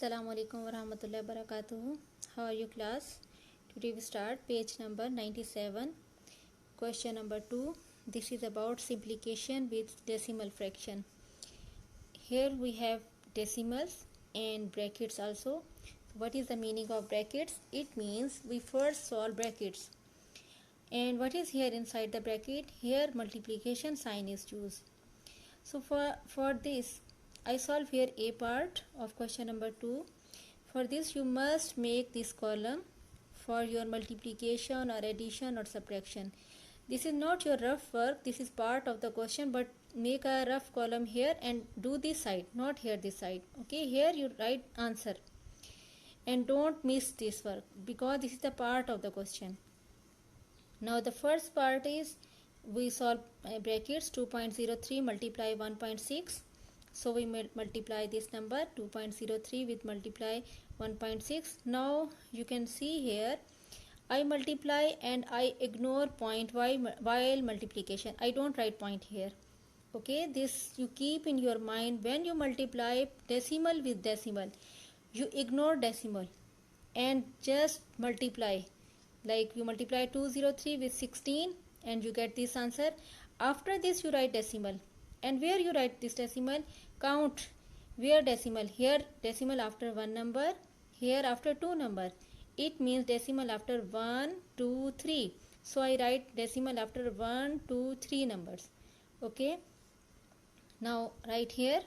Assalamu alaikum warahmatullahi wabarakatuh. How are you, class? Today we start page number 97. Question number 2. This is about simplification with decimal fraction. Here we have decimals and brackets also. What is the meaning of brackets? It means we first solve brackets. And what is here inside the bracket? Here multiplication sign is used. So for this, I solve here a part of question number 2. For this you must make this column for your multiplication or addition or subtraction. This is not your rough work, this is part of the question, but make a rough column here and do this side, not here this side. Okay, here you write answer. And don't miss this work because this is the part of the question. Now the first part is we solve brackets 2.03 multiply 1.6. So we multiply this number 2.03 with multiply 1.6. Now you can see here I multiply and I ignore point while multiplication. I don't write point here. Okay, this you keep in your mind. When you multiply decimal with decimal, you ignore decimal and just multiply. Like you multiply 203 with 16 and you get this answer. After this you write decimal. And where you write this decimal, count where decimal. Here decimal after one number, here after two number. It means decimal after 1, 2, 3. So I write decimal after 1, 2, 3 numbers. Okay. Now write here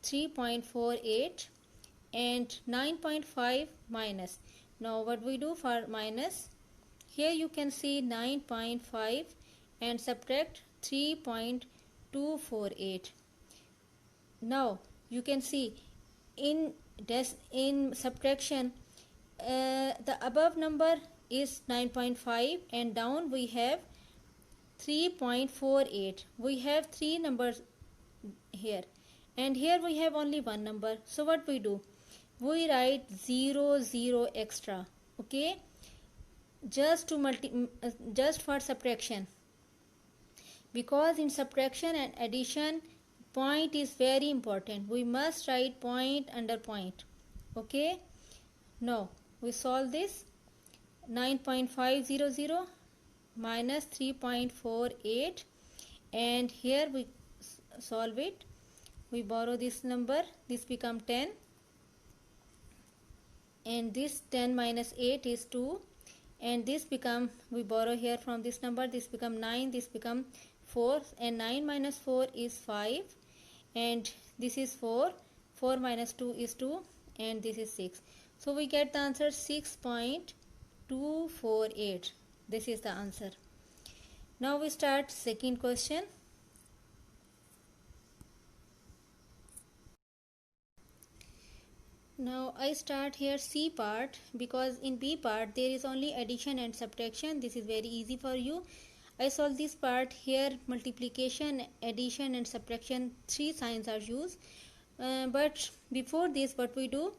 3.48 and 9.5 minus. Now what we do for minus? Here you can see 9.5 and subtract 3.248. Now you can see in subtraction the above number is 9.5 and down we have 3.48. We have three numbers here and here we have only one number. So what we do? We write 0 extra. Okay, just for subtraction, because in subtraction and addition point is very important. We must write point under point. Okay, now we solve this 9.500 minus 3.48 and here we solve it. We borrow this number, this become 10 and this 10 minus 8 is 2 and this become, we borrow here from this number, this become 9, this become 4 and 9 minus 4 is 5 and this is 4 minus 2 is 2 and this is 6. So we get the answer 6.248. This is the answer. Now we start second question. Now I start here C part because in B part there is only addition and subtraction. This is very easy for you. I solve this part. Here multiplication, addition and subtraction, three signs are used. But before this what we do?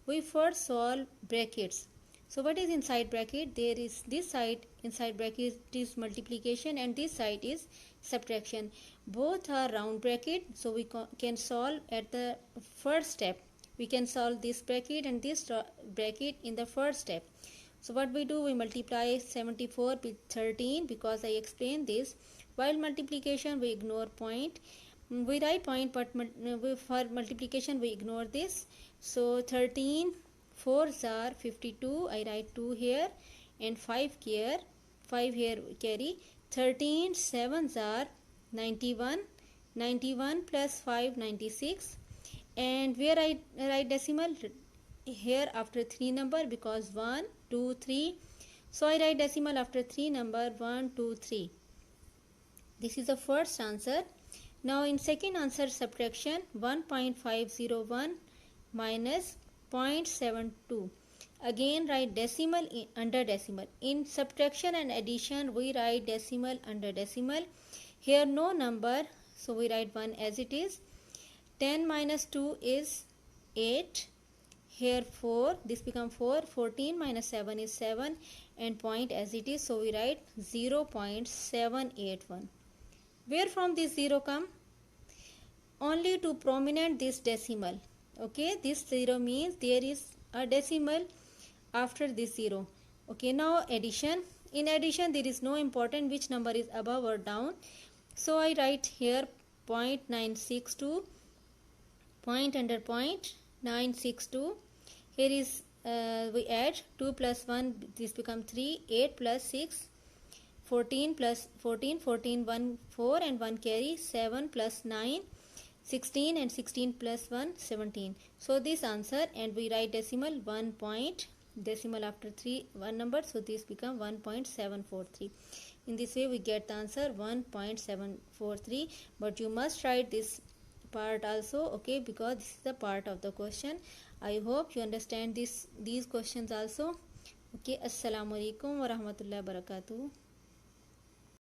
We first solve brackets. So what is inside bracket? There is this side inside bracket is multiplication and this side is subtraction. Both are round bracket, so we can solve at the first step. We can solve this bracket and this bracket in the first step. So what we do? We multiply 74 with 13 because I explained this. While multiplication we ignore point. We write point but for multiplication we ignore this. So 13 4s are 52. I write 2 here and 5 here. 5 here carry. 13 7s are 91. 91 plus 5 96. And where I write decimal? Here after 3 number because 1, 2, 3. So I write decimal after 3 number 1, 2, 3. This is the first answer. Now in second answer subtraction 1.501 minus 0.72. Again write decimal under decimal. In subtraction and addition we write decimal under decimal. Here no number, so we write 1 as it is. 10 minus 2 is 8. Here 4, this become 4. 14 minus 7 is 7 and point as it is, so we write 0.781. Where from this 0 come? Only to prominent this decimal. Okay, this 0 means there is a decimal after this 0. Okay, now addition. In addition, there is no important which number is above or down. So I write here 0.962, point under 0.962. Here is we add 2 plus 1, this become 3, 8 plus 6, 14 plus 14, 14 1 4 and 1 carry, 7 plus 9, 16 and 16 plus 1 17. So this answer, and we write decimal 1 point, decimal after 3 one number, so this become 1.743. in this way we get the answer 1.743. but you must write this part also, okay, because this is the part of the question. I hope you understand these questions also. Okay, assalamu alaikum wa rahmatullahi wa barakatuh.